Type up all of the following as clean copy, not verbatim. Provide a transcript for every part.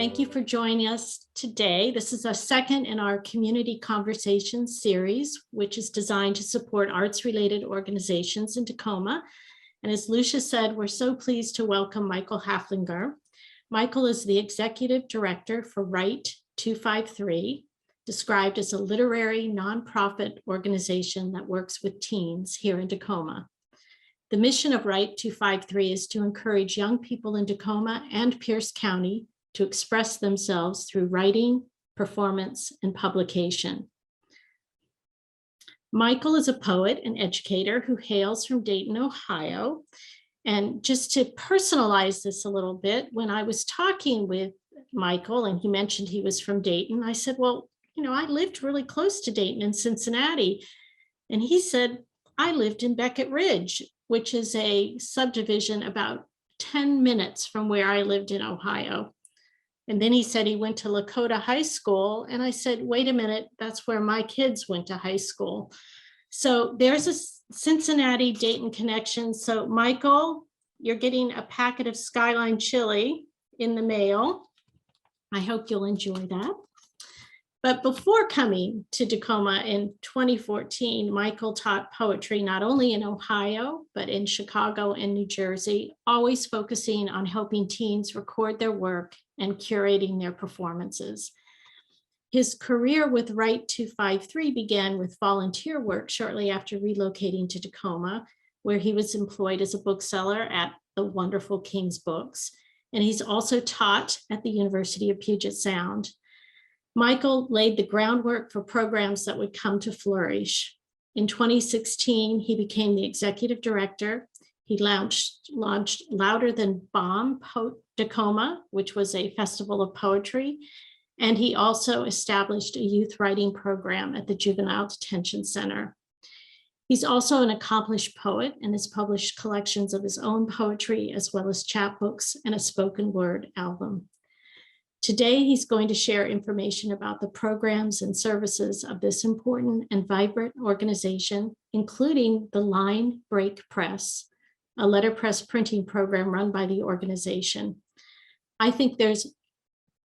Thank you for joining us today. This is our second in our Community Conversations series, which is designed to support arts-related organizations in Tacoma. And as Lucia said, we're so pleased to welcome Michael Haeflinger. Michael is the Executive Director for Right 253, described as a literary nonprofit organization that works with teens here in Tacoma. The mission of Right 253 is to encourage young people in Tacoma and Pierce County to express themselves through writing, performance, and publication. Michael is a poet and educator who hails from Dayton, Ohio. And just to personalize this a little bit, when I was talking with Michael and he mentioned he was from Dayton, I said, well, I lived really close to Dayton in Cincinnati. And he said, I lived in Beckett Ridge, which is a subdivision about 10 minutes from where I lived in Ohio. And then he said he went to Lakota High School. And I said, wait a minute, that's where my kids went to high school. So there's a Cincinnati-Dayton connection. So Michael, you're getting a packet of Skyline chili in the mail. I hope you'll enjoy that. But before coming to Tacoma in 2014, Michael taught poetry not only in Ohio, but in Chicago and New Jersey, always focusing on helping teens record their work and curating their performances. His career with Right 253 began with volunteer work shortly after relocating to Tacoma, where he was employed as a bookseller at the wonderful King's Books. And he's also taught at the University of Puget Sound. Michael laid the groundwork for programs that would come to flourish. In 2016, he became the executive director. He launched Louder Than Bomb Tacoma, which was a festival of poetry. And he also established a youth writing program at the Juvenile Detention Center. He's also an accomplished poet and has published collections of his own poetry, as well as chapbooks and a spoken word album. Today, he's going to share information about the programs and services of this important and vibrant organization, including the Line Break Press, a letterpress printing program run by the organization. I think there's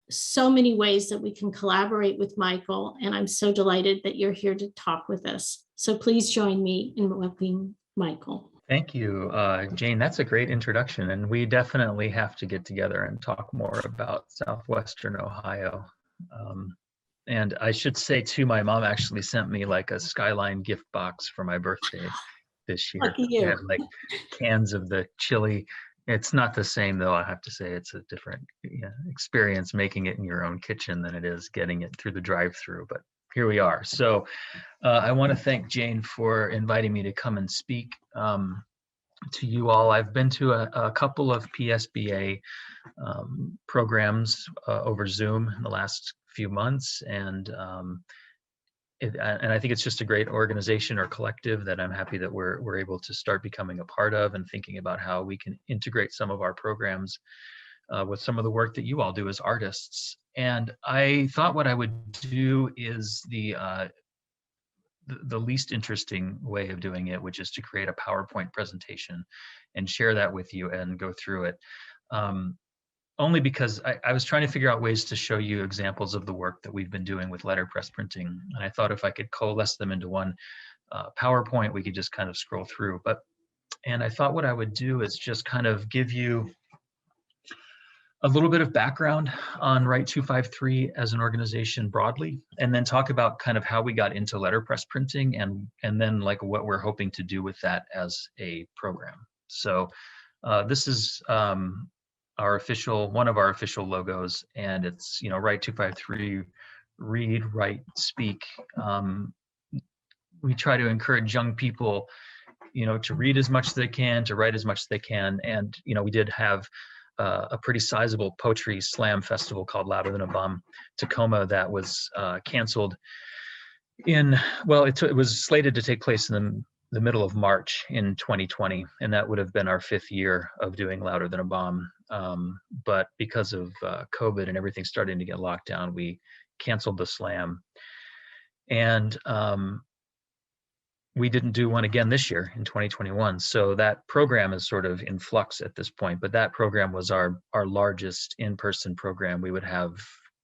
so many ways that we can collaborate with Michael, and I'm so delighted that you're here to talk with us. So please join me in welcoming Michael. Thank you, Jane. That's a great introduction, and we definitely have to get together and talk more about Southwestern Ohio. And I should say too, my mom actually sent me like a Skyline gift box for my birthday this year. Lucky you. It had like cans of the chili. It's not the same though, I have to say. It's a different experience making it in your own kitchen than it is getting it through the drive-through, but here we are. So I want to thank Jane for inviting me to come and speak to you all. I've been to a couple of PSBA programs over Zoom in the last few months, and I think it's just a great organization or collective that I'm happy that we're able to start becoming a part of and thinking about how we can integrate some of our programs with some of the work that you all do as artists. And I thought what I would do is the least interesting way of doing it, which is to create a PowerPoint presentation and share that with you and go through it. Only because I was trying to figure out ways to show you examples of the work that we've been doing with letterpress printing. And I thought if I could coalesce them into one PowerPoint, we could just kind of scroll through. And I thought what I would do is just kind of give you a little bit of background on Right 253 as an organization broadly, and then talk about kind of how we got into letterpress printing and then like what we're hoping to do with that as a program. So this is one of our official logos, and it's, Right 253, read, write, speak. We try to encourage young people, to read as much as they can, to write as much as they can. And, we did have a pretty sizable poetry slam festival called Louder Than a Bomb Tacoma that was canceled it was slated to take place in the middle of March in 2020, and that would have been our 5th year of doing Louder Than a Bomb. But because of COVID and everything starting to get locked down, we canceled the slam. And we didn't do one again this year in 2021. So that program is sort of in flux at this point, but that program was our largest in-person program. We would have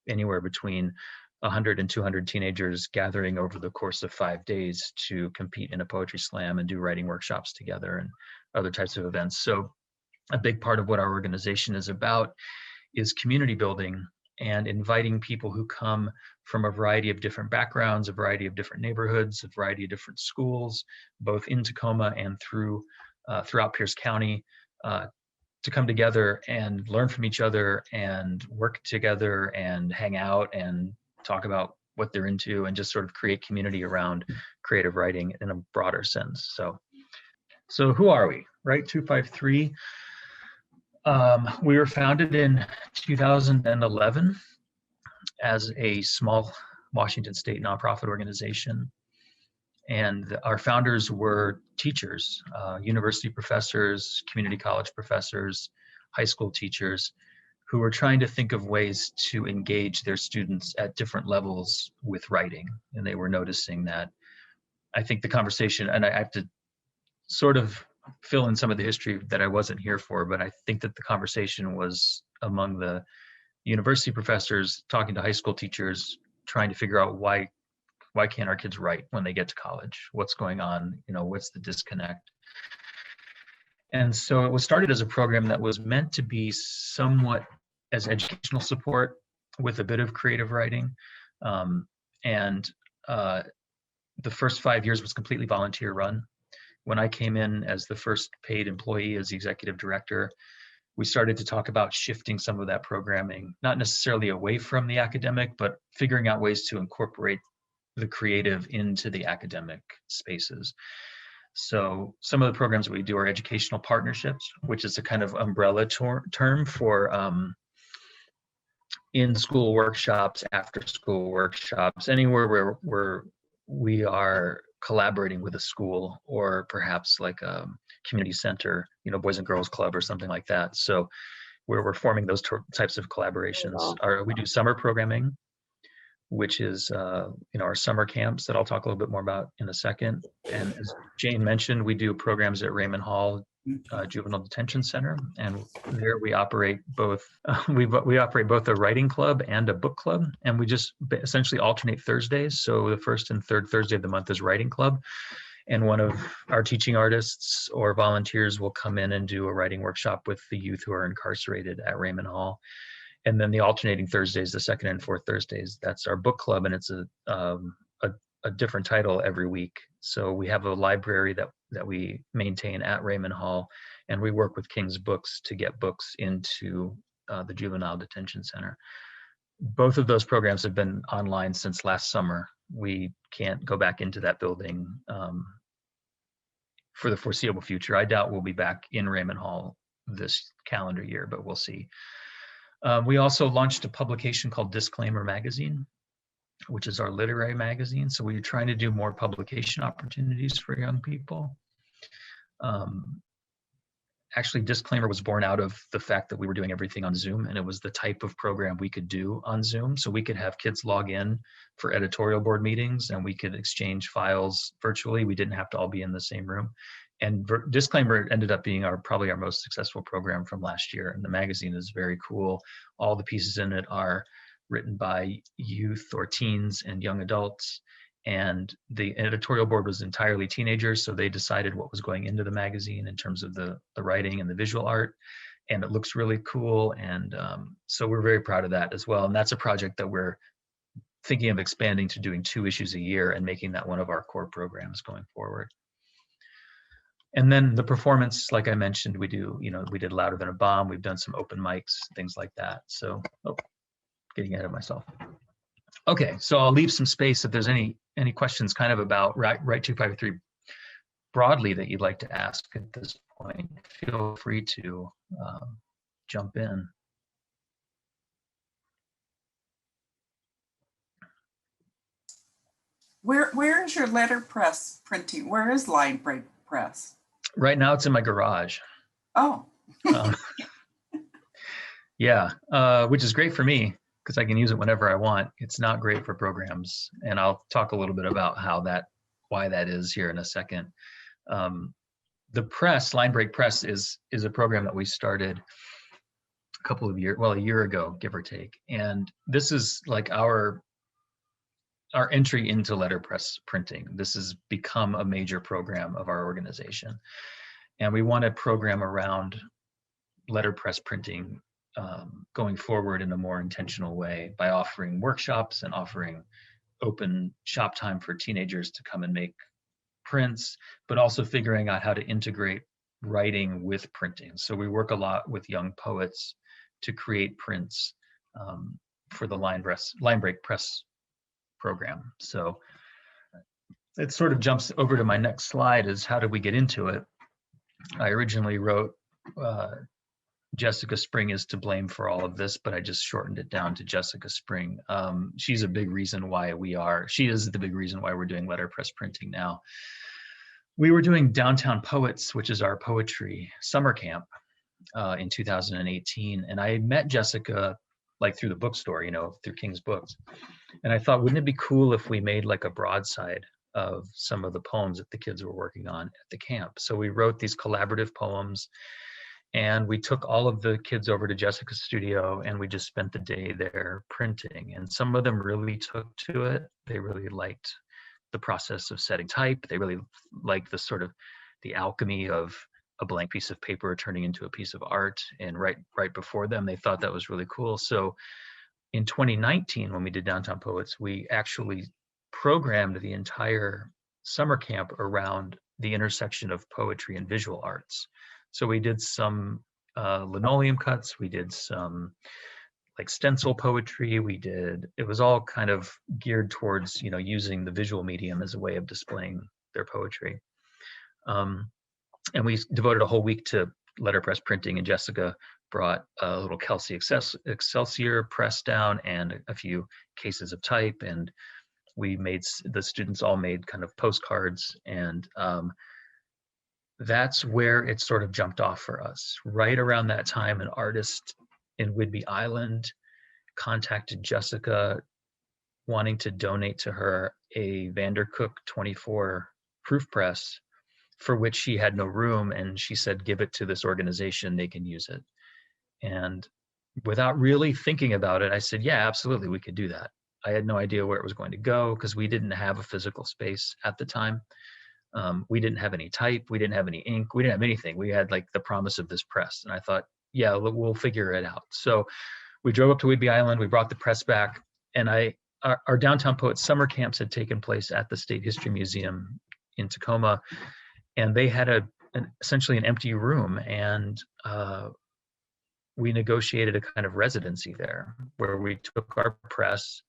anywhere between 100 and 200 teenagers gathering over the course of 5 days to compete in a poetry slam and do writing workshops together and other types of events. So a big part of what our organization is about is community building and inviting people who come from a variety of different backgrounds, a variety of different neighborhoods, a variety of different schools, both in Tacoma and throughout Pierce County, to come together and learn from each other and work together and hang out and talk about what they're into and just sort of create community around creative writing in a broader sense. So who are we, right? 253. We were founded in 2011 as a small Washington State nonprofit organization. And our founders were teachers, university professors, community college professors, high school teachers, who were trying to think of ways to engage their students at different levels with writing. And they were noticing that, I think the conversation, and I have to sort of fill in some of the history that I wasn't here for, but I think that the conversation was among the university professors talking to high school teachers, trying to figure out why can't our kids write when they get to college? What's going on? You know, what's the disconnect? And so it was started as a program that was meant to be somewhat as educational support with a bit of creative writing. The first 5 years was completely volunteer run. When I came in as the first paid employee as the executive director, we started to talk about shifting some of that programming, not necessarily away from the academic, but figuring out ways to incorporate the creative into the academic spaces. So some of the programs that we do are educational partnerships, which is a kind of umbrella term for in-school workshops, after-school workshops, anywhere where we are collaborating with a school or perhaps like a community center, you know, Boys and Girls Club or something like that. So where we're forming those types of collaborations. We do summer programming, which is our summer camps that I'll talk a little bit more about in a second. And as Jane mentioned, we do programs at Raymond Hall Juvenile Detention Center, and there we operate both. We operate both a writing club and a book club, and we just essentially alternate Thursdays. So the first and third Thursday of the month is writing club, and one of our teaching artists or volunteers will come in and do a writing workshop with the youth who are incarcerated at Raymond Hall. And then the alternating Thursdays, the second and fourth Thursdays, that's our book club, and it's a different title every week. So we have a library that we maintain at Raymond Hall, and we work with King's Books to get books into the Juvenile Detention Center. Both of those programs have been online since last summer. We can't go back into that building for the foreseeable future. I doubt we'll be back in Raymond Hall this calendar year, but we'll see. We also launched a publication called Disclaimer Magazine, which is our literary magazine. So we're trying to do more publication opportunities for young people. Actually, Disclaimer was born out of the fact that we were doing everything on Zoom, and it was the type of program we could do on Zoom. So we could have kids log in for editorial board meetings, and we could exchange files virtually. We didn't have to all be in the same room. And Disclaimer ended up being probably our most successful program from last year. And the magazine is very cool. All the pieces in it are written by youth or teens and young adults. And the editorial board was entirely teenagers, so they decided what was going into the magazine in terms of the writing and the visual art. And it looks really cool. And so we're very proud of that as well. And that's a project that we're thinking of expanding to doing 2 issues a year and making that one of our core programs going forward. And then the performance, like I mentioned, we did Louder Than a Bomb. We've done some open mics, things like that. So, getting ahead of myself. Okay, so I'll leave some space if there's any questions kind of about Write 253 broadly that you'd like to ask at this point. Feel free to jump in. Where is your letterpress printing? Where is Line Press? Right now it's in my garage. Oh. Yeah, which is great for me because I can use it whenever I want. It's not great for programs. And I'll talk a little bit about how that why that is here in a second. The press, Line Break Press, is a program that we started a couple of years, well, a year ago, give or take. And this is like our entry into letterpress printing. This has become a major program of our organization. And we want to program around letterpress printing going forward in a more intentional way by offering workshops and offering open shop time for teenagers to come and make prints, but also figuring out how to integrate writing with printing. So we work a lot with young poets to create prints for the Line Break Press program. So it sort of jumps over to my next slide, is how did we get into it? I originally wrote Jessica Spring is to blame for all of this, but I just shortened it down to Jessica Spring. She's a big reason why she is the big reason why we're doing letterpress printing now. We were doing Downtown Poets, which is our poetry summer camp in 2018. And I met Jessica like through the bookstore, through King's Books. And I thought, wouldn't it be cool if we made like a broadside of some of the poems that the kids were working on at the camp? So we wrote these collaborative poems, and we took all of the kids over to Jessica's studio, and we just spent the day there printing. And some of them really took to it. They really liked the process of setting type. They really liked the sort of the alchemy of a blank piece of paper turning into a piece of art. And right before them, they thought that was really cool. So in 2019, when we did Downtown Poets, we actually programmed the entire summer camp around the intersection of poetry and visual arts. So we did some linoleum cuts, we did some like stencil poetry, it was all kind of geared towards, using the visual medium as a way of displaying their poetry. And we devoted a whole week to letterpress printing, and Jessica brought a little Kelsey Excelsior press down and a few cases of type, and the students all made kind of postcards, and that's where it sort of jumped off for us. Right around that time, an artist in Whidbey Island contacted Jessica wanting to donate to her a Vandercook 24 proof press, for which she had no room, and she said, give it to this organization, they can use it. And without really thinking about it, I said, yeah, absolutely, we could do that. I had no idea where it was going to go because we didn't have a physical space at the time. We didn't have any type, we didn't have any ink, we didn't have anything. We had like the promise of this press. And I thought, yeah, we'll figure it out. So we drove up to Whidbey Island, we brought the press back, and our Downtown Poets summer camps had taken place at the State History Museum in Tacoma, and they had essentially an empty room, and we negotiated a kind of residency there where we took our press.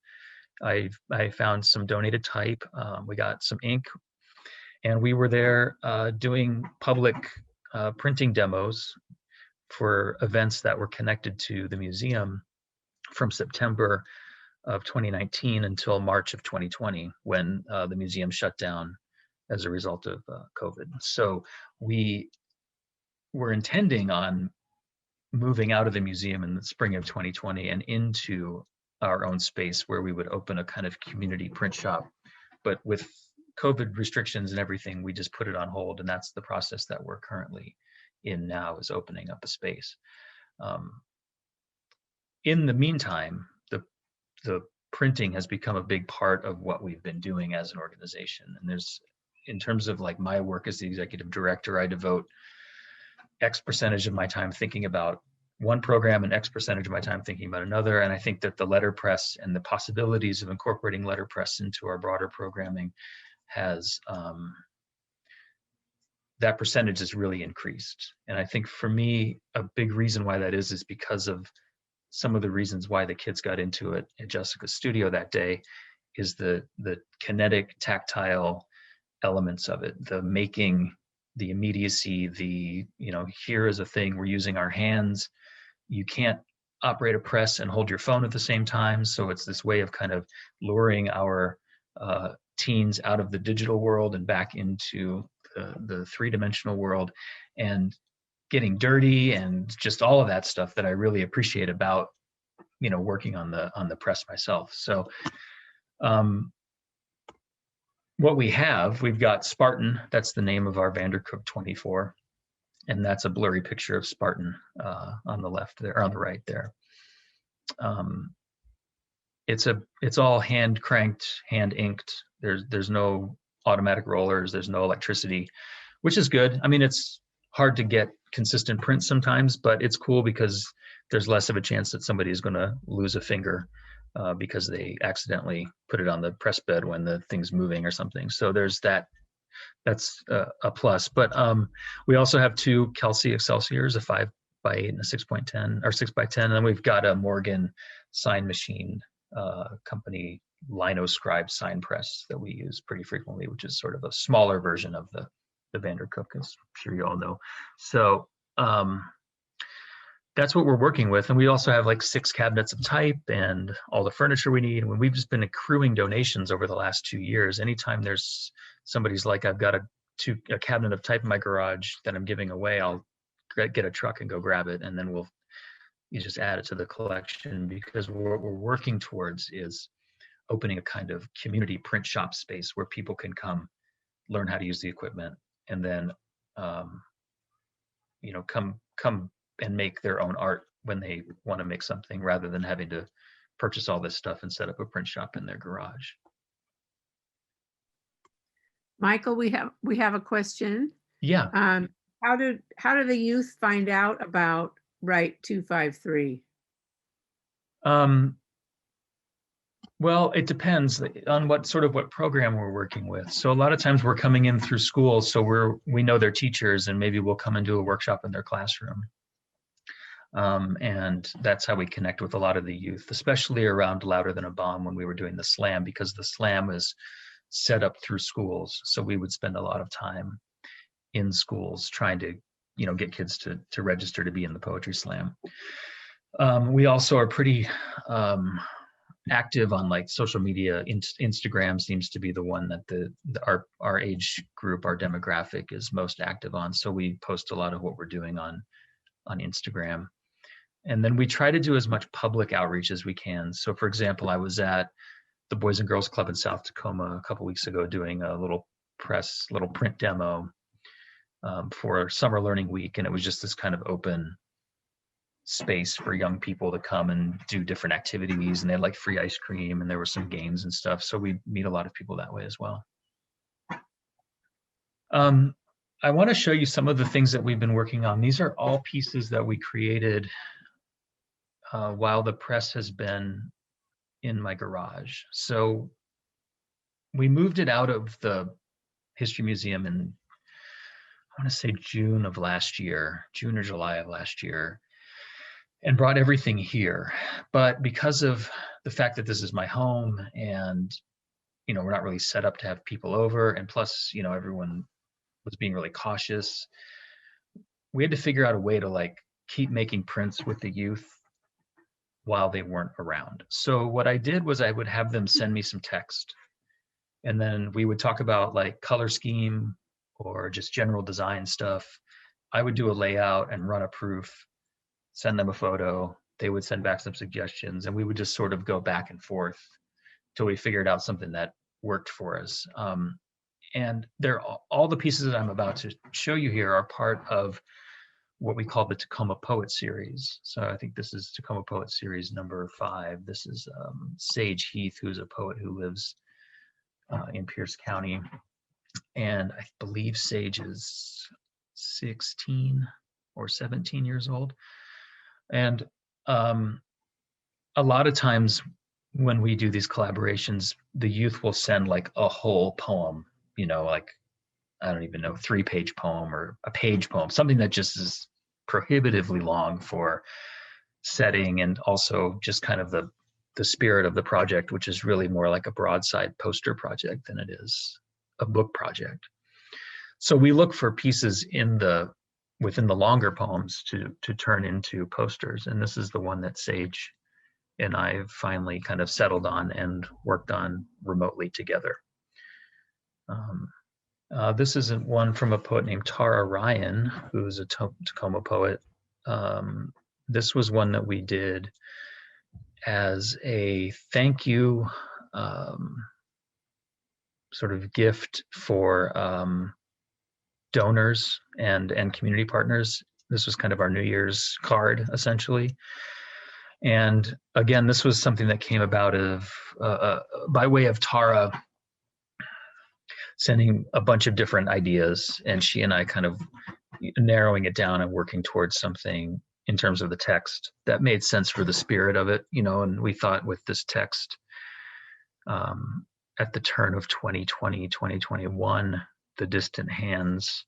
I found some donated type, we got some ink, and we were there doing public printing demos for events that were connected to the museum from September of 2019 until March of 2020, when the museum shut down as a result of COVID. So we were intending on moving out of the museum in the spring of 2020 and into our own space where we would open a kind of community print shop. But with COVID restrictions and everything, we just put it on hold, and that's the process that we're currently in now, is opening up a space. In the meantime, the printing has become a big part of what we've been doing as an organization. And in terms of like my work as the executive director, I devote X percentage of my time thinking about one program and X percentage of my time thinking about another. And I think that the letterpress and the possibilities of incorporating letterpress into our broader programming has, that percentage has really increased. And I think for me, a big reason why that is because of some of the reasons why the kids got into it at Jessica's studio that day, is the kinetic, tactile elements of it, the making, the immediacy, here is a thing, we're using our hands. You can't operate a press and hold your phone at the same time. So it's this way of kind of luring our teens out of the digital world and back into the three-dimensional world, and getting dirty and just all of that stuff that I really appreciate about, working on the press myself. So what we've got Spartan. That's the name of our Vandercook 24. And that's a blurry picture of Spartan on the left there, or on the right there. It's all hand cranked, hand inked. There's no automatic rollers. There's no electricity, which is good. I mean, it's hard to get consistent prints sometimes, but it's cool because there's less of a chance that somebody is going to lose a finger because they accidentally put it on the press bed when the thing's moving or something. So there's that. That's a plus. But we also have two Kelsey Excelsiors, a 5x8 and a 6.10 or 6x10, and then we've got a Morgan sign machine company LinoScribe sign press that we use pretty frequently, which is sort of a smaller version of the Vandercook, as I'm sure you all know. So that's what we're working with. And we also have like 6 cabinets of type and all the furniture we need. And we've just been accruing donations over the last 2 years. Anytime there's somebody's like, I've got a cabinet of type in my garage that I'm giving away, I'll get a truck and go grab it. And then you just add it to the collection, because what we're working towards is opening a kind of community print shop space where people can come learn how to use the equipment and then, come and make their own art when they want to make something, rather than having to purchase all this stuff and set up a print shop in their garage. Michael, we have a question. Yeah. How do the youth find out about Right 253? Well, it depends on what program we're working with. So a lot of times we're coming in through schools, so we know their teachers, and maybe we'll come and do a workshop in their classroom. And that's how we connect with a lot of the youth, especially around Louder Than a Bomb when we were doing the slam, because the slam is set up through schools. So we would spend a lot of time in schools trying to, get kids to register to be in the poetry slam. We also are pretty active on like social media. Instagram seems to be the one that our age group, our demographic is most active on. So we post a lot of what we're doing on Instagram. And then we try to do as much public outreach as we can. So for example, I was at the Boys and Girls Club in South Tacoma a couple weeks ago doing a little print demo for Summer Learning Week. And it was just this kind of open space for young people to come and do different activities. And they had like free ice cream and there were some games and stuff. So we meet a lot of people that way as well. I want to show you some of the things that we've been working on. These are all pieces that we created while the press has been in my garage. So we moved it out of the History Museum in, I want to say June of last year, June or July of last year, and brought everything here. But because of the fact that this is my home and, we're not really set up to have people over, and plus, everyone was being really cautious, we had to figure out a way to like keep making prints with the youth while they weren't around. So what I did was I would have them send me some text, and then we would talk about like color scheme or just general design stuff. I would do a layout and run a proof, send them a photo. They would send back some suggestions, and we would just sort of go back and forth till we figured out something that worked for us. And all the pieces that I'm about to show you here are part of what we call the Tacoma Poet Series. So I think this is Tacoma Poet Series number 5. This is Sage Heath, who's a poet who lives in Pierce County. And I believe Sage is 16 or 17 years old. And a lot of times when we do these collaborations, the youth will send like a whole poem, like, I don't even know, 3-page poem or a page poem, something that just is prohibitively long for setting, and also just kind of the spirit of the project, which is really more like a broadside poster project than it is a book project. So we look for pieces within the longer poems to turn into posters. And this is the one that Sage and I have finally kind of settled on and worked on remotely together. This is one from a poet named Tara Ryan, who's a Tacoma poet. This was one that we did as a thank you sort of gift for donors and community partners. This was kind of our New Year's card, essentially. And again, this was something that came about of by way of Tara sending a bunch of different ideas, and she and I kind of narrowing it down and working towards something in terms of the text that made sense for the spirit of it, and we thought with this text at the turn of 2020, 2021, The Distant Hands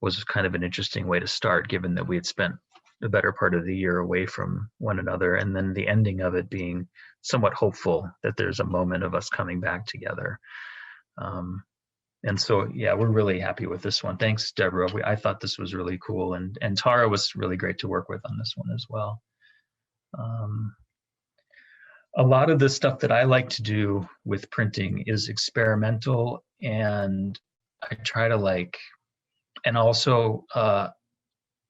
was kind of an interesting way to start, given that we had spent the better part of the year away from one another, and then the ending of it being somewhat hopeful that there's a moment of us coming back together. And so, yeah, we're really happy with this one. Thanks, Deborah. I thought this was really cool, and Tara was really great to work with on this one as well. A lot of the stuff that I like to do with printing is experimental, and I try to and also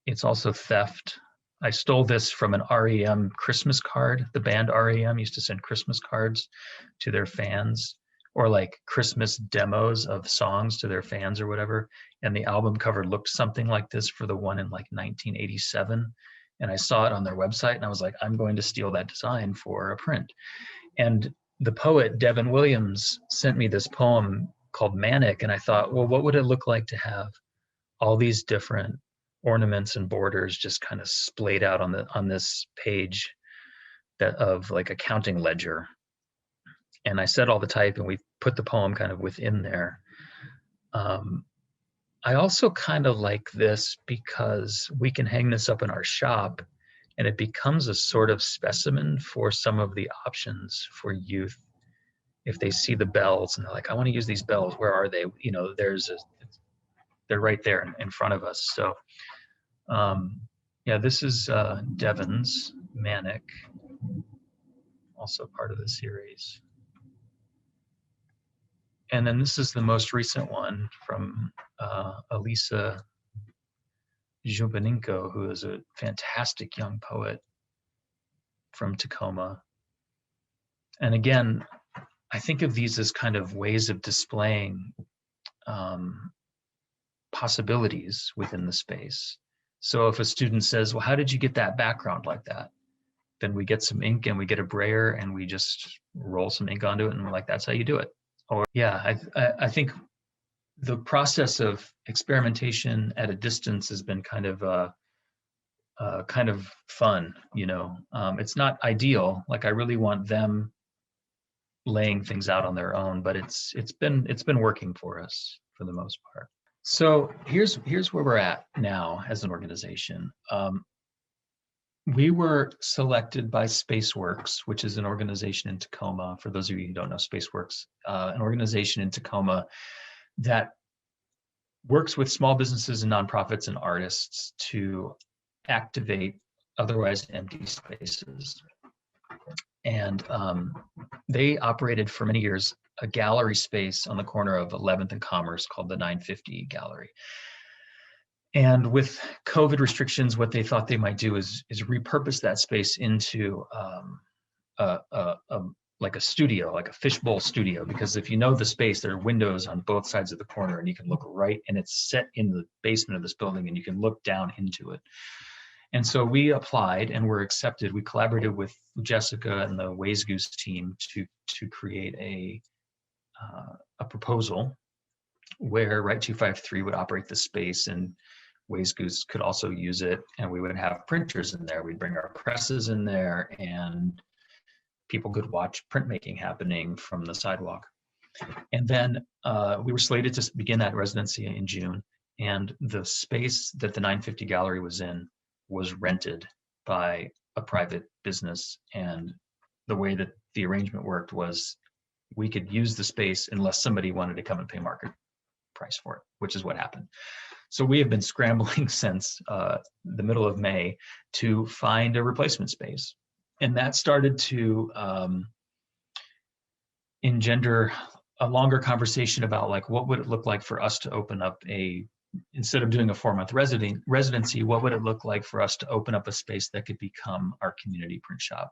it's also theft. I stole this from an REM Christmas card. The band REM used to send Christmas cards to their fans, or Christmas demos of songs to their fans or whatever. And the album cover looked something like this for the one in 1987. And I saw it on their website and I was like, I'm going to steal that design for a print. And the poet Devin Williams sent me this poem called Manic. And I thought, well, what would it look like to have all these different ornaments and borders just kind of splayed out on this page of a counting ledger. And I set all the type and we put the poem kind of within there. I also kind of like this because we can hang this up in our shop and it becomes a sort of specimen for some of the options for youth. If they see the bells and they're like, I want to use these bells, where are they? They're right there in front of us. So yeah, this is Devin's Manic, also part of the series. And then this is the most recent one from Elisa Zhubaninko, who is a fantastic young poet from Tacoma. And again, I think of these as kind of ways of displaying possibilities within the space. So if a student says, well, how did you get that background like that? Then we get some ink and we get a brayer and we just roll some ink onto it and we're like, that's how you do it. Or yeah, I think the process of experimentation at a distance has been kind of fun, It's not ideal. I really want them laying things out on their own, but it's been working for us for the most part. So here's where we're at now as an organization. We were selected by Spaceworks, which is an organization in Tacoma. For those of you who don't know Spaceworks, an organization in Tacoma that works with small businesses and nonprofits and artists to activate otherwise empty spaces. And they operated for many years a gallery space on the corner of 11th and Commerce called the 950 Gallery. And with COVID restrictions, what they thought they might do is repurpose that space into a studio, like a fishbowl studio, because if you know the space, there are windows on both sides of the corner and you can look right, and it's set in the basement of this building and you can look down into it. And so we applied and were accepted. We collaborated with Jessica and the Ways Goose team to create a proposal where Right 253 would operate the space and Ways Goose could also use it, and we would have printers in there. We'd bring our presses in there and people could watch printmaking happening from the sidewalk. And then we were slated to begin that residency in June, and the space that the 950 Gallery was in was rented by a private business. And the way that the arrangement worked was we could use the space unless somebody wanted to come and pay market price for it, which is what happened. So we have been scrambling since the middle of May to find a replacement space. And that started to engender a longer conversation about what would it look like for us to open up instead of doing a 4-month residency, what would it look like for us to open up a space that could become our community print shop?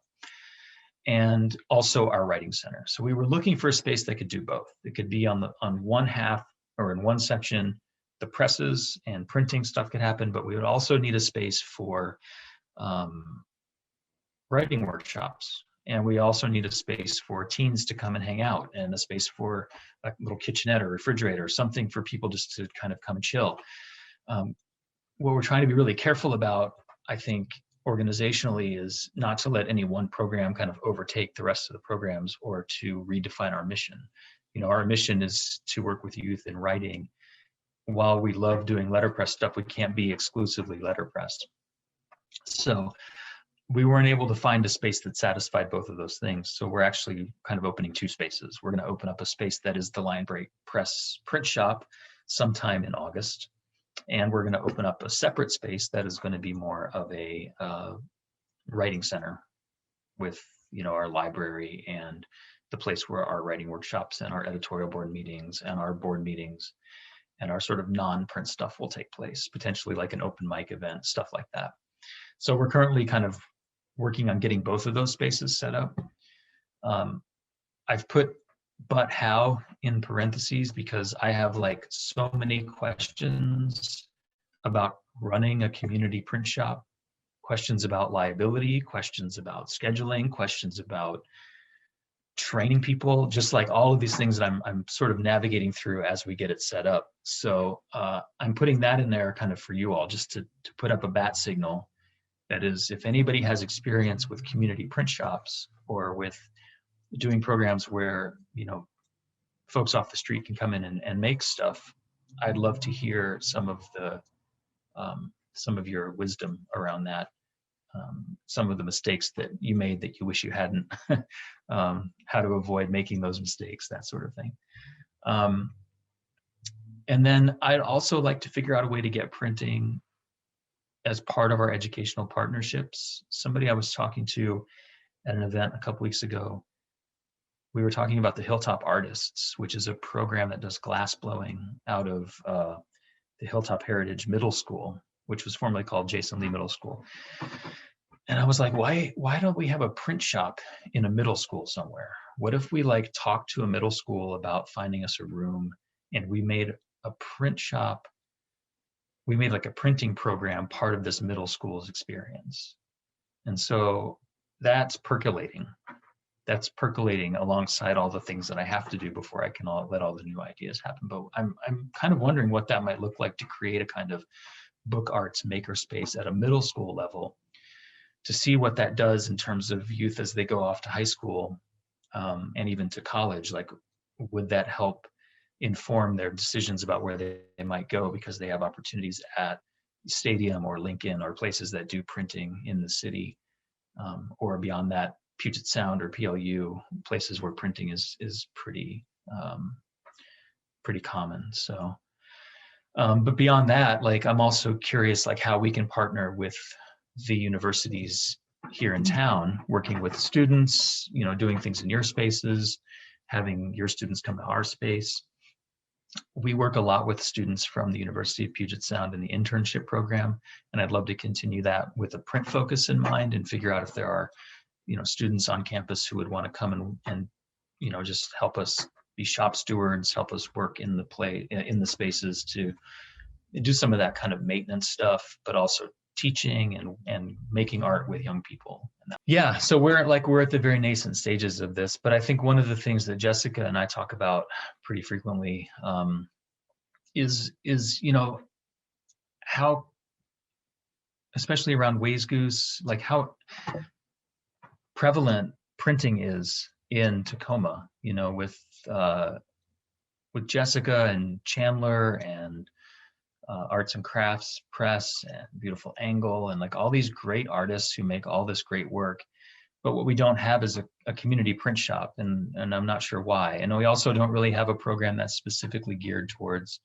and also our writing center. So we were looking for a space that could do both. It could be on one half or in one section, the presses and printing stuff could happen, but we would also need a space for writing workshops. And we also need a space for teens to come and hang out, and a space for a little kitchenette or refrigerator, something for people just to kind of come and chill. What we're trying to be really careful about, I think, organizationally, is not to let any one program kind of overtake the rest of the programs or to redefine our mission. You know, our mission is to work with youth in writing. While we love doing letterpress stuff, we can't be exclusively letterpress. So we weren't able to find a space that satisfied both of those things. So we're actually kind of opening two spaces. We're going to open up a space that is the Line Break Press print shop sometime in August. And we're going to open up a separate space that is going to be more of a writing center with, you know, our library and the place where our writing workshops and our editorial board meetings and our board meetings and our sort of non-print stuff will take place, potentially like an open mic event, stuff like that. So we're currently kind of working on getting both of those spaces set up. I've put "but how" in parentheses because I have like so many questions about running a community print shop, questions about liability, questions about scheduling, questions about training people, just like all of these things that I'm sort of navigating through as we get it set up. So I'm putting that in there kind of for you all, just to put up a bat signal. That is, if anybody has experience with community print shops or with doing programs where, you know, folks off the street can come in and make stuff, I'd love to hear some of your wisdom around that. Some of the mistakes that you made that you wish you hadn't, how to avoid making those mistakes, that sort of thing. And then I'd also like to figure out a way to get printing as part of our educational partnerships. Somebody I was talking to at an event a couple weeks ago, we were talking about the Hilltop Artists, which is a program that does glass blowing out of the Hilltop Heritage Middle School, which was formerly called Jason Lee Middle School. And I was like, why don't we have a print shop in a middle school somewhere? What if we like talked to a middle school about finding us a room and we made a print shop? We made like a printing program part of this middle school's experience. And so that's percolating. That's percolating alongside all the things that I have to do before I can let all the new ideas happen. But I'm kind of wondering what that might look like to create a kind of book arts makerspace at a middle school level, to see what that does in terms of youth as they go off to high school and even to college. Like, would that help inform their decisions about where they might go because they have opportunities at Stadium or Lincoln or places that do printing in the city, or beyond that, Puget Sound or PLU, places where printing is pretty common. So, but beyond that, like, I'm also curious like how we can partner with the universities here in town, working with students, you know, doing things in your spaces, having your students come to our space. We work a lot with students from the University of Puget Sound in the internship program, and I'd love to continue that with a print focus in mind and figure out if there are, you know, students on campus who would want to come and you know, just help us be shop stewards, help us work in the spaces to do some of that kind of maintenance stuff, but also teaching and making art with young people. Yeah, so we're at the very nascent stages of this, but I think one of the things that Jessica and I talk about pretty frequently is you know, how, especially around Ways Goose, like how prevalent printing is in Tacoma, you know, with Jessica and Chandler and Arts and Crafts Press and Beautiful Angle and like all these great artists who make all this great work. But what we don't have is a community print shop, and I'm not sure why. And we also don't really have a program that's specifically geared towards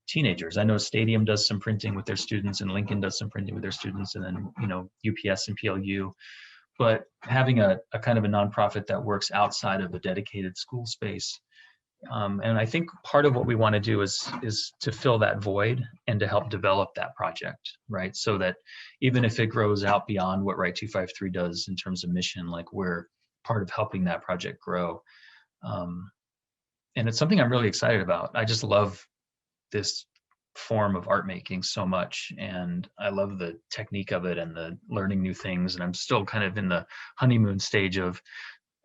teenagers. I know Stadium does some printing with their students and Lincoln does some printing with their students, and then, you know, UPS and PLU. But having a kind of a nonprofit that works outside of a dedicated school space. And I think part of what we want to do is to fill that void and to help develop that project, right? So that even if it grows out beyond what Right 253 does in terms of mission, like we're part of helping that project grow. And it's something I'm really excited about. I just love this form of art making so much, and I love the technique of it and the learning new things. And I'm still kind of in the honeymoon stage of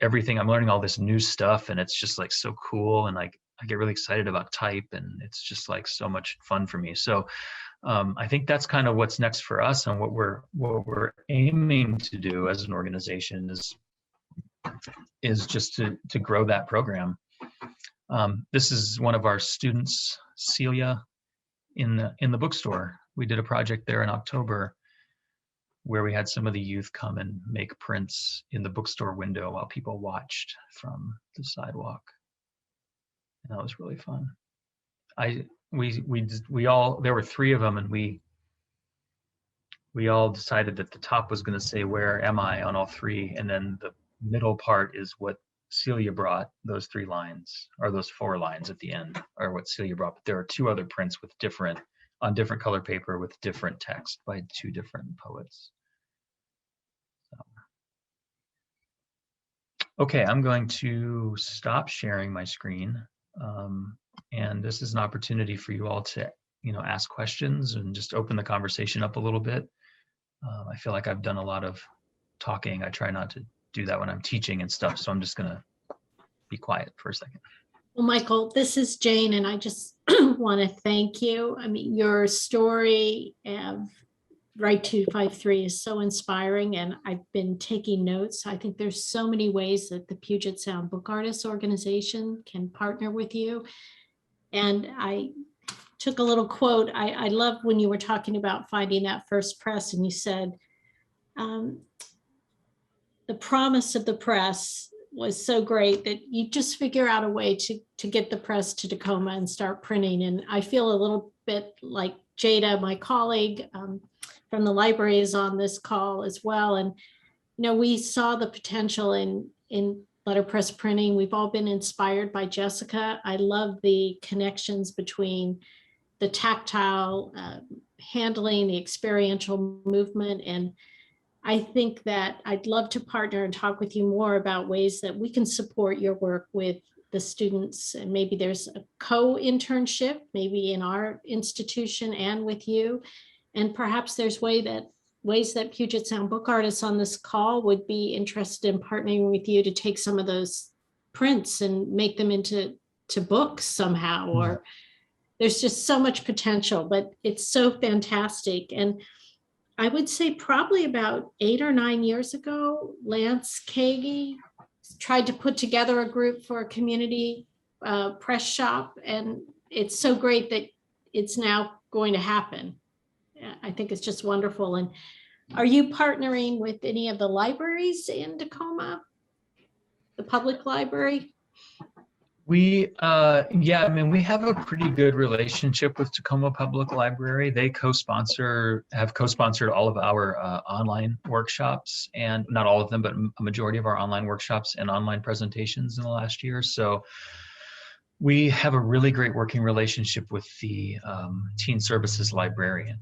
everything. I'm learning all this new stuff, and it's just like so cool. And like I get really excited about type, and it's just like so much fun for me. So I think that's kind of what's next for us, and what we're aiming to do as an organization is just to grow that program. This is one of our students, Celia, in the bookstore. We did a project there in October where we had some of the youth come and make prints in the bookstore window while people watched from the sidewalk. And that was really fun. There were 3 of them, and we all decided that the top was going to say, "Where am I?" on all 3, and then the middle part is what Celia brought. Those 3 lines, or those 4 lines at the end, are what Celia brought. But there are 2 other prints with different color paper with different text by 2 different poets. So. Okay, I'm going to stop sharing my screen. And this is an opportunity for you all to, ask questions and just open the conversation up a little bit. I feel like I've done a lot of talking. I try not to do that when I'm teaching and stuff, so I'm just gonna be quiet for a second. Well, Michael, this is Jane, and I just want to thank you. I mean, your story of Right 253 is so inspiring, and I've been taking notes. I think there's so many ways that the Puget Sound Book Artists Organization can partner with you. And I took a little quote. I love when you were talking about finding that first press, and you said, the promise of the press was so great that you just figure out a way to get the press to Tacoma and start printing. And I feel a little bit like Jada, my colleague from the library, is on this call as well. And, we saw the potential in letterpress printing. We've all been inspired by Jessica. I love the connections between the tactile handling, the experiential movement. And I think that I'd love to partner and talk with you more about ways that we can support your work with the students. And maybe there's a co-internship, maybe in our institution and with you. And perhaps there's ways that Puget Sound book artists on this call would be interested in partnering with you to take some of those prints and make them into books somehow. Or there's just so much potential, but it's so fantastic. And I would say probably about 8 or 9 years ago, Lance Kagi tried to put together a group for a community press shop. And it's so great that it's now going to happen. I think it's just wonderful. And are you partnering with any of the libraries in Tacoma? The public library? We have a pretty good relationship with Tacoma Public Library. They have co-sponsored all of our online workshops, and not all of them, but a majority of our online workshops and online presentations in the last year. So we have a really great working relationship with the Teen Services Librarian,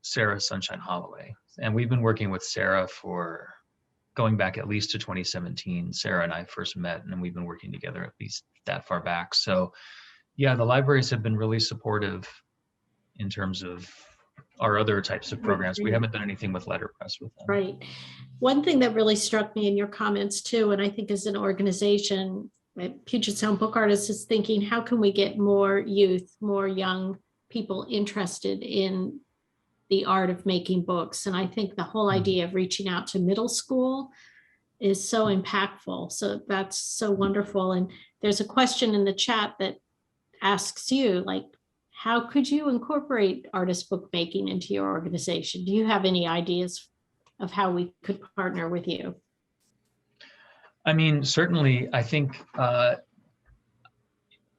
Sarah Sunshine Holloway. And we've been working with Sarah for going back at least to 2017. Sarah and I first met, and we've been working together at least that far back. So yeah, the libraries have been really supportive in terms of our other types of programs. We haven't done anything with letterpress with them. Right. One thing that really struck me in your comments too, and I think as an organization, Puget Sound Book Artists is thinking, how can we get more youth, more young people interested in the art of making books? And I think the whole idea of reaching out to middle school is so impactful. So that's so wonderful. And there's a question in the chat that asks you, like, how could you incorporate artist bookmaking into your organization? Do you have any ideas of how we could partner with you? I mean, certainly, I think,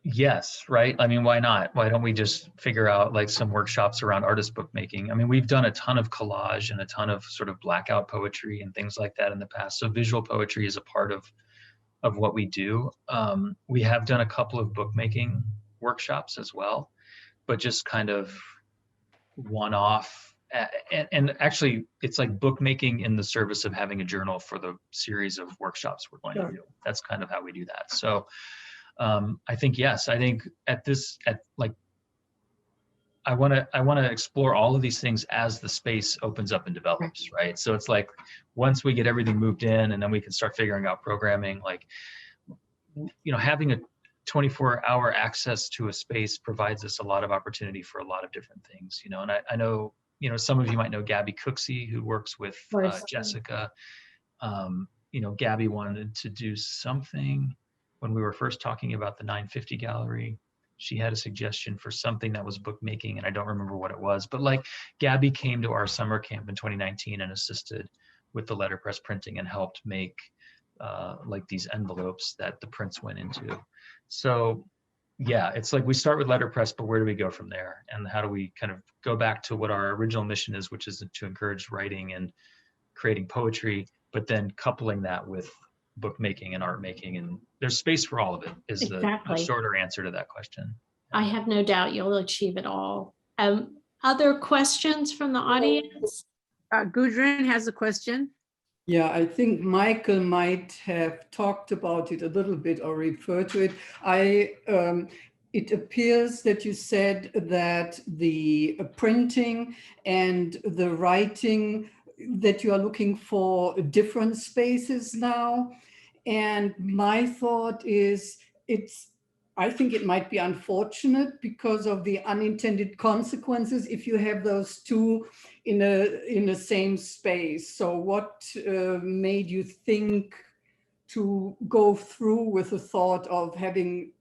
yes, right? I mean, why not? Why don't we just figure out like some workshops around artist bookmaking? I mean, we've done a ton of collage and a ton of sort of blackout poetry and things like that in the past. So visual poetry is a part of what we do. We have done a couple of bookmaking workshops as well, but just kind of one-off and actually it's like bookmaking in the service of having a journal for the series of workshops we're going to do. That's kind of how we do that. So I think, yes, I think I want to explore all of these as the space opens up and develops, right? So it's like, once we get everything moved in and then we can start figuring out programming, like, having a 24-hour access to a space provides us a lot of opportunity for a lot of different things, and I know, some of you might know Gabby Cooksey, who works with Jessica. Gabby wanted to do something when we were first talking about the 950 gallery. She had a suggestion for something that was bookmaking, and I don't remember what it was, but like, Gabby came to our summer camp in 2019 and assisted with the letterpress printing and helped make like these envelopes that the prints went into. So yeah, it's like we start with letterpress, but where do we go from there? And how do we kind of go back to what our original mission is, which is to encourage writing and creating poetry, but then coupling that with bookmaking and art making, and there's space for all of it, is the shorter answer to that question. I have no doubt you'll achieve it all. Other questions from the audience? Gudrun has a question. Yeah, I think Michael might have talked about it a little bit or referred to it. It appears that you said that the printing and the writing, that you are looking for different spaces now. And my thought is, I think it might be unfortunate because of the unintended consequences if you have those two in the same space. So what made you think to go through with the thought of having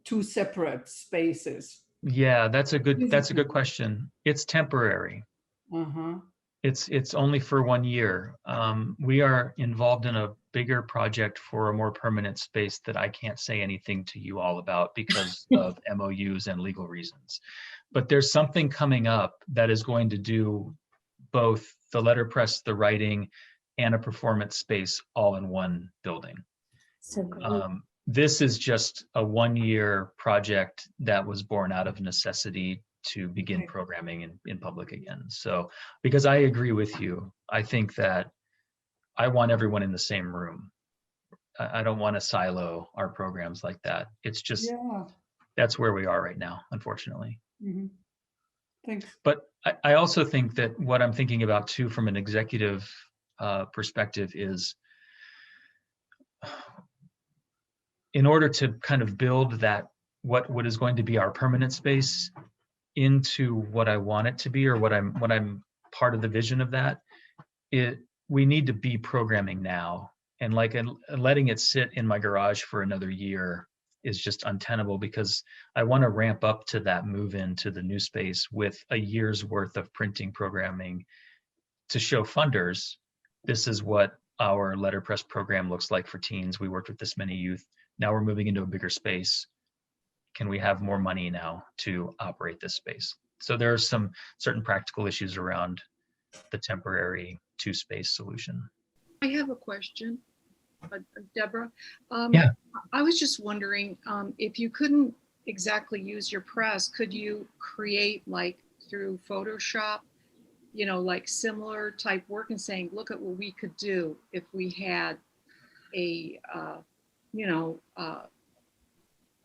two separate spaces? Yeah, that's a good question. It's temporary. Uh-huh. It's only for 1 year. We are involved in a bigger project for a more permanent space that I can't say anything to you all about because of MOUs and legal reasons. But there's something coming up that is going to do both the letterpress, the writing, and a performance space all in one building. So great. This is just a 1-year project that was born out of necessity to begin programming in public again. So, because I agree with you, I think that I want everyone in the same room. I don't want to silo our programs like that. It's just, that's where we are right now, unfortunately. Mm-hmm. Thanks. But I also think that what I'm thinking about too, from an executive perspective, is in order to kind of build that, what is going to be our permanent space into what I want it to be, or what I'm part of the vision of that, we need to be programming now. And letting it sit in my garage for another year is just untenable, because I want to ramp up to that move into the new space with a year's worth of printing programming to show funders, this is what our letterpress program looks like for teens. We worked with this many youth. Now we're moving into a bigger space. Can we have more money now to operate this space? So there are some certain practical issues around the temporary two-space solution. I have a question, Deborah. Yeah. I was just wondering, if you couldn't exactly use your press, could you create, like through Photoshop, like similar type work, and saying, look at what we could do if we had a,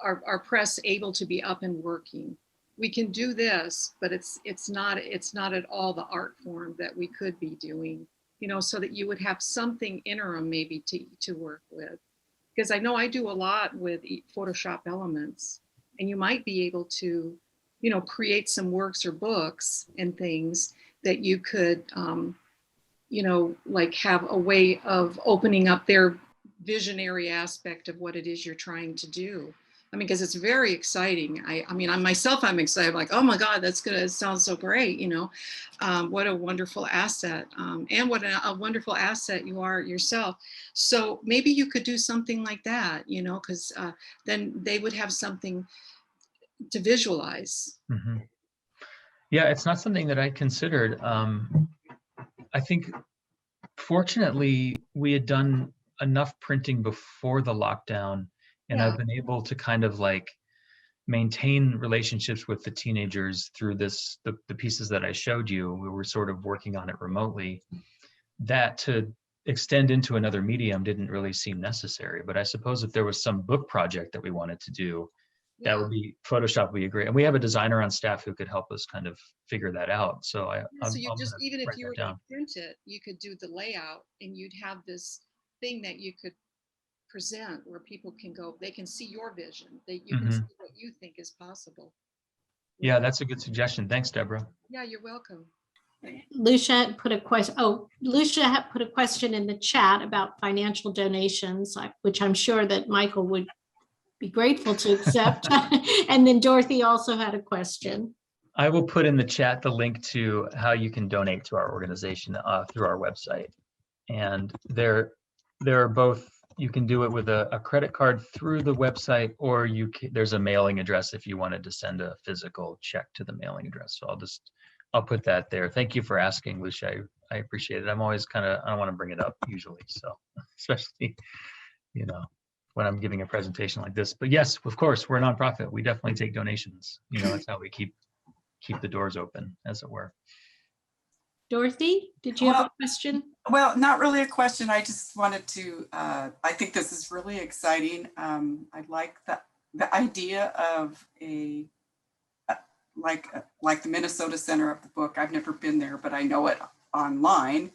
our press able to be up and working. We can do this, but it's not at all the art form that we could be doing, so that you would have something interim maybe to work with. Because I know I do a lot with Photoshop elements, and you might be able to, create some works or books and things that you could, like have a way of opening up their visionary aspect of what it is you're trying to do. I mean, because it's very exciting. I mean, I'm excited, like, oh my God, it sounds so great, what a wonderful asset, and what a wonderful asset you are yourself. So maybe you could do something like that, because then they would have something to visualize. Mm-hmm. Yeah, it's not something that I considered. I think, fortunately, we had done enough printing before the lockdown, and I've been able to kind of like maintain relationships with the teenagers through the pieces that I showed you. We were sort of working on it remotely. That to extend into another medium didn't really seem necessary. But I suppose if there was some book project that we wanted to do, that would be, Photoshop would be great. And we have a designer on staff who could help us kind of figure that out. So So you just, even if write you that were going down. to print it, you could do the layout and you'd have this thing that you could present where people can go, they can see your vision, you can see what you think is possible. Yeah, that's a good suggestion. Thanks, Deborah. Yeah, you're welcome. Lucia had put a question. Oh, Lucia had put a question in the chat about financial donations, which I'm sure that Michael would be grateful to accept. And then Dorothy also had a question. I will put in the chat the link to how you can donate to our organization through our website. And there are both, you can do it with a credit card through the website, or there's a mailing address if you wanted to send a physical check to the mailing address. So I'll put that there. Thank you for asking, Lucia. I appreciate it. I'm always I don't want to bring it up usually. So especially, when I'm giving a presentation like this. But yes, of course, we're a nonprofit. We definitely take donations. That's how we keep the doors open, as it were. Dorothy, did you have a question? Well, not really a question. I just wanted to, I think this is really exciting. I like the idea of like the Minnesota Center of the Book. I've never been there, but I know it online.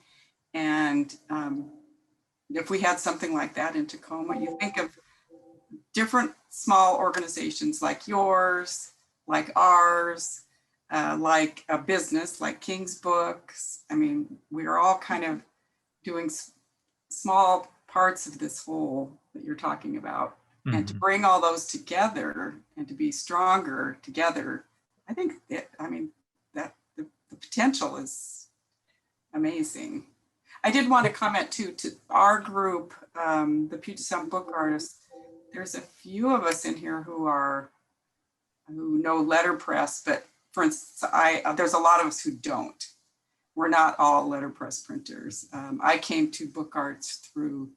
And if we had something like that in Tacoma, you think of different small organizations like yours, like ours, like a business like King's Books. I mean, we're all kind of doing small parts of this whole that you're talking about. And to bring all those together and to be stronger together, I think that the potential is amazing. I did want to comment too, to our group, the Puget Sound Book Artists. There's a few of us in here who know letterpress, but for instance, there's a lot of us who don't. We're not all letterpress printers. I came to book arts through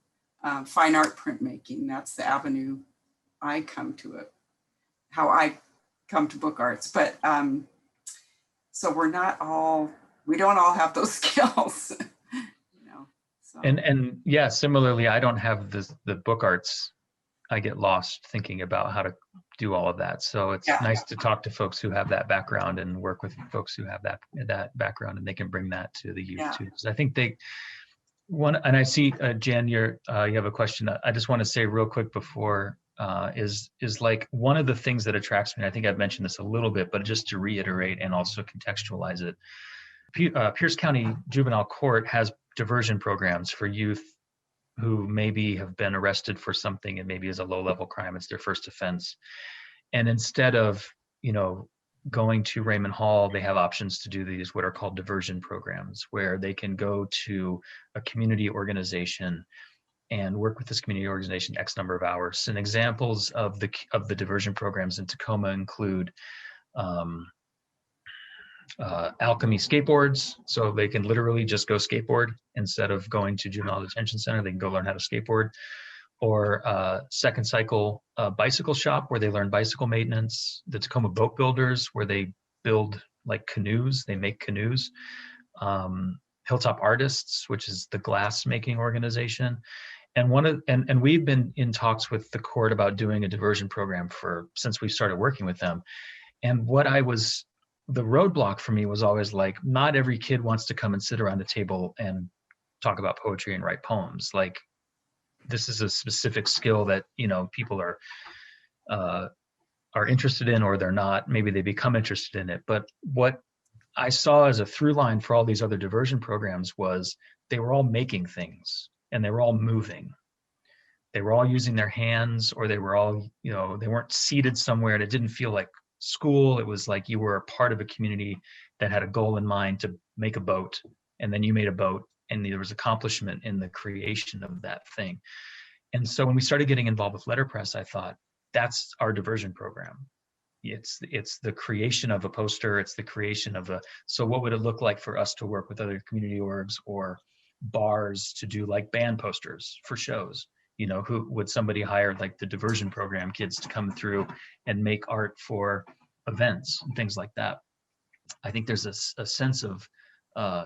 fine art printmaking. That's the avenue I come to it, how I come to book arts. But so we don't all have those skills. So. And yeah, similarly, I don't have the book arts. I get lost thinking about how to do all of that. So it's nice to talk to folks who have that background and work with folks who have that background, and they can bring that to the youth too. Because I think and I see Jan, you have a question. I just want to say real quick before is like one of the things that attracts me. I think I've mentioned this a little bit, but just to reiterate and also contextualize it, Pierce County Juvenile Court has diversion programs for youth who maybe have been arrested for something and maybe is a low-level crime, it's their first offense. And instead of, going to Raymond Hall, they have options to do these, what are called diversion programs, where they can go to a community organization and work with this community organization X number of hours. And examples of the diversion programs in Tacoma include alchemy skateboards, so they can literally just go skateboard instead of going to juvenile detention center. They can go learn how to skateboard. Or Second Cycle bicycle shop, where they learn bicycle maintenance. The Tacoma Boat Builders, where they build like canoes, they make canoes. Hilltop Artists, which is the glass making organization. And we've been in talks with the court about doing a diversion program since we started working with them. And the roadblock for me was always like, not every kid wants to come and sit around a table and talk about poetry and write poems. Like, this is a specific skill that, people are interested in, or they're not. Maybe they become interested in it. But what I saw as a through line for all these other diversion programs was they were all making things and they were all moving. They were all using their hands, or they were all, they weren't seated somewhere, and it didn't feel like school. It was like you were a part of a community that had a goal in mind to make a boat, and then you made a boat, and there was accomplishment in the creation of that thing. And so when we started getting involved with letterpress, I thought, that's our diversion program. It's the creation of a poster. It's the creation of so what would it look like for us to work with other community orgs or bars to do like band posters for shows? You know, who would somebody hire like the diversion program kids to come through and make art for events and things like that. I think there's a sense of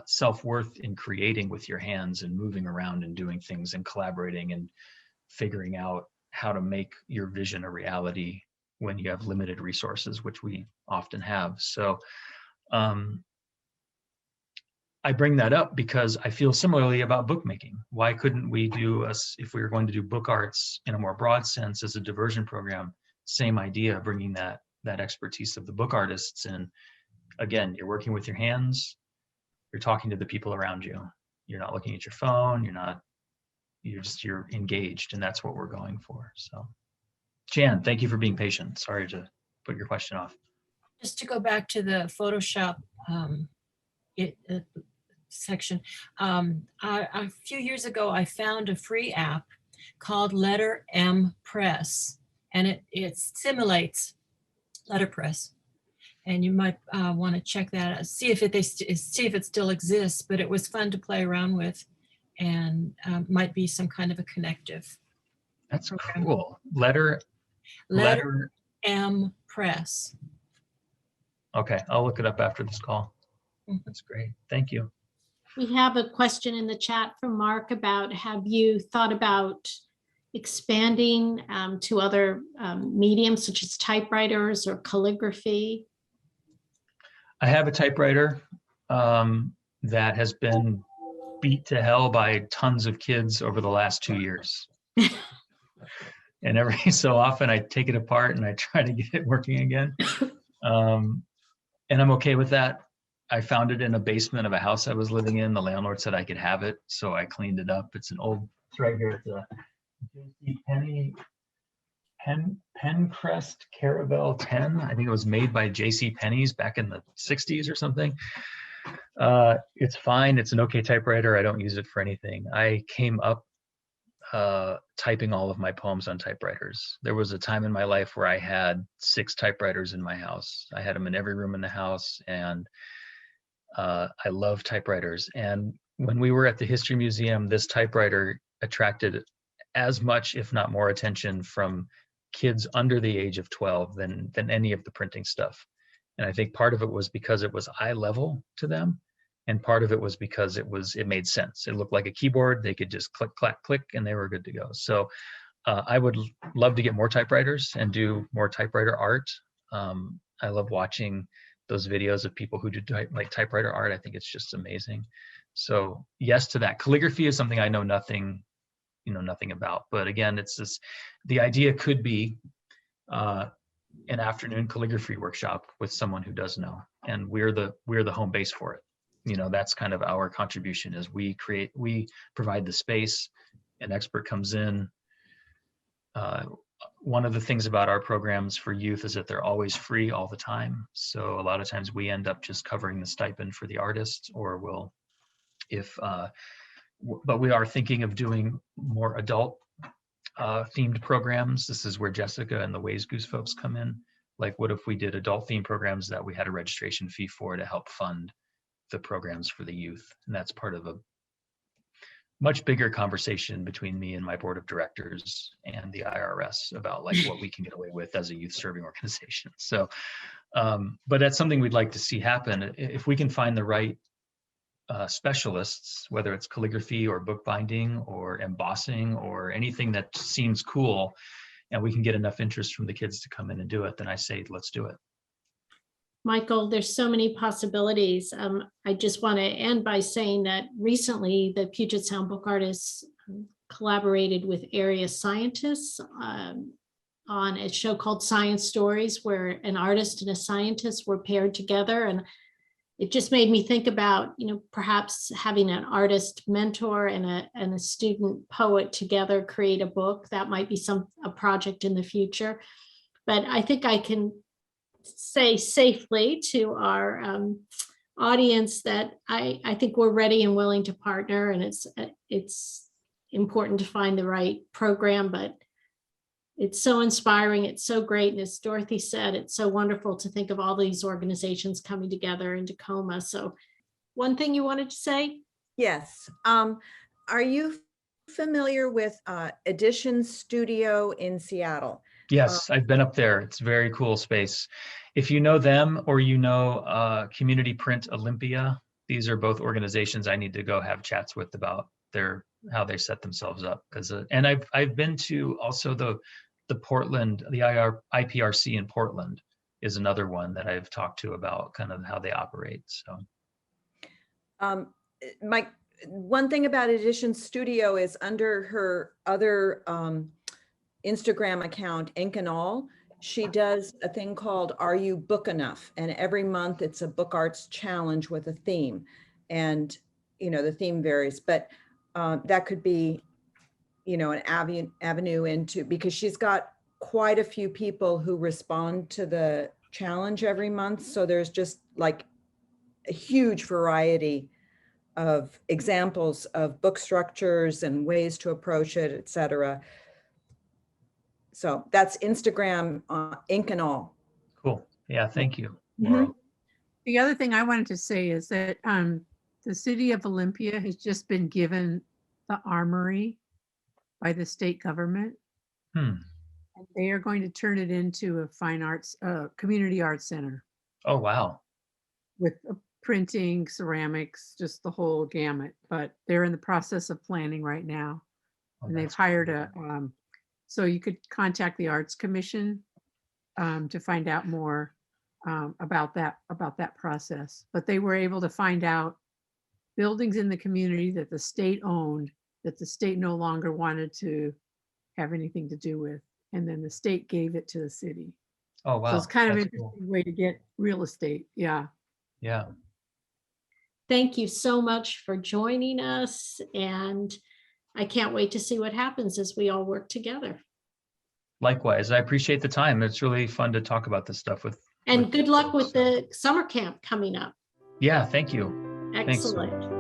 self-worth in creating with your hands and moving around and doing things and collaborating and figuring out how to make your vision a reality when you have limited resources, which we often have. So I bring that up because I feel similarly about bookmaking. Why couldn't we do if we were going to do book arts in a more broad sense as a diversion program, same idea, bringing that expertise of the book artists in. Again, you're working with your hands, you're talking to the people around you. You're not looking at your phone, you're engaged, and that's what we're going for. So Jan, thank you for being patient. Sorry to put your question off. Just to go back to the Photoshop section, a few years ago, I found a free app called letterpress, and it simulates letterpress. And you might want to check that out, see if it still exists. But it was fun to play around with, and might be some kind of a connective. That's program. cool. Letterpress. Okay, I'll look it up after this call. That's great. Thank you. We have a question in the chat from Mark about, have you thought about expanding to other mediums such as typewriters or calligraphy? I have a typewriter that has been beat to hell by tons of kids over the last 2 years. And every so often I take it apart and I try to get it working again. And I'm okay with that. I found it in a basement of a house I was living in. The landlord said I could have it, so I cleaned it up. It's it's right here. It's a JC Pencrest Caravelle 10. I think it was made by JC Penney's back in the 60s or something. It's fine. It's an okay typewriter. I don't use it for anything. I came up typing all of my poems on typewriters. There was a time in my life where I had 6 typewriters in my house. I had them in every room in the house, and I love typewriters. And when we were at the History Museum, this typewriter attracted as much, if not more, attention from kids under the age of 12 than any of the printing stuff. And I think part of it was because it was eye level to them, and part of it was because it made sense. It looked like a keyboard. They could just click, clack, click, and they were good to go. So I would love to get more typewriters and do more typewriter art. I love watching those videos of people who do typewriter art. I think it's just amazing. So yes to that. Calligraphy is something I know nothing about. But again, it's this. The idea could be an afternoon calligraphy workshop with someone who does know, and we're the home base for it. That's kind of our contribution. Is we provide the space, an expert comes in. One of the things about our programs for youth is that they're always free all the time. So a lot of times we end up just covering the stipend for the artist, or but we are thinking of doing more adult themed programs. This is where Jessica and the Ways Goose folks come in. Like, what if we did adult themed programs that we had a registration fee for to help fund the programs for the youth? And that's part of a much bigger conversation between me and my board of directors and the IRS about like what we can get away with as a youth serving organization. So, but that's something we'd like to see happen. If we can find the right specialists, whether it's calligraphy or bookbinding or embossing or anything that seems cool, and we can get enough interest from the kids to come in and do it, then I say, let's do it. Michael, there's so many possibilities. I just want to end by saying that recently the Puget Sound book artists collaborated with area scientists on a show called Science Stories, where an artist and a scientist were paired together. And it just made me think about, perhaps having an artist mentor and a student poet together create a book. That might be a project in the future. But I think I can say safely to our audience that I think we're ready and willing to partner, and it's important to find the right program, but it's so inspiring, it's so great, and as Dorothy said, it's so wonderful to think of all these organizations coming together in Tacoma. So one thing you wanted to say? Yes. Are you familiar with Edition Studio in Seattle? Yes, I've been up there. It's a very cool space. If you know them or you know Community Print Olympia, these are both organizations I need to go have chats with about how they set themselves up. And I've been to also the Portland, the IPRC in Portland is another one that I've talked to about kind of how they operate. So, Mike, one thing about Edition Studio is under her other Instagram account, Ink and All, she does a thing called Are You Book Enough? And every month it's a book arts challenge with a theme. And, the theme varies, but that could be, an avenue into, because she's got quite a few people who respond to the challenge every month. So there's just like a huge variety of examples of book structures and ways to approach it, et cetera. So that's Instagram, Ink and All. cool. Yeah, thank you, Laurel. Mhm. The other thing I wanted to say is that the city of Olympia has just been given the armory by the state government. Hmm. And they are going to turn it into a fine arts, community arts center Oh, wow. with printing, ceramics, just the whole gamut. But they're in the process of planning right now. Oh, And they've that's hired cool. so you could contact the Arts Commission to find out more about that process. But they were able to find out buildings in the community that the state owned, that the state no longer wanted to have anything to do with. And then the state gave it to the city. Oh, wow. So it's kind of an That's cool. interesting way to get real estate. Yeah. Yeah. Thank you so much for joining us. And I can't wait to see what happens as we all work together. Likewise, I appreciate the time. It's really fun to talk about this stuff with. And good luck folks. with the summer camp coming up. Yeah, thank you. Thanks. Excellent.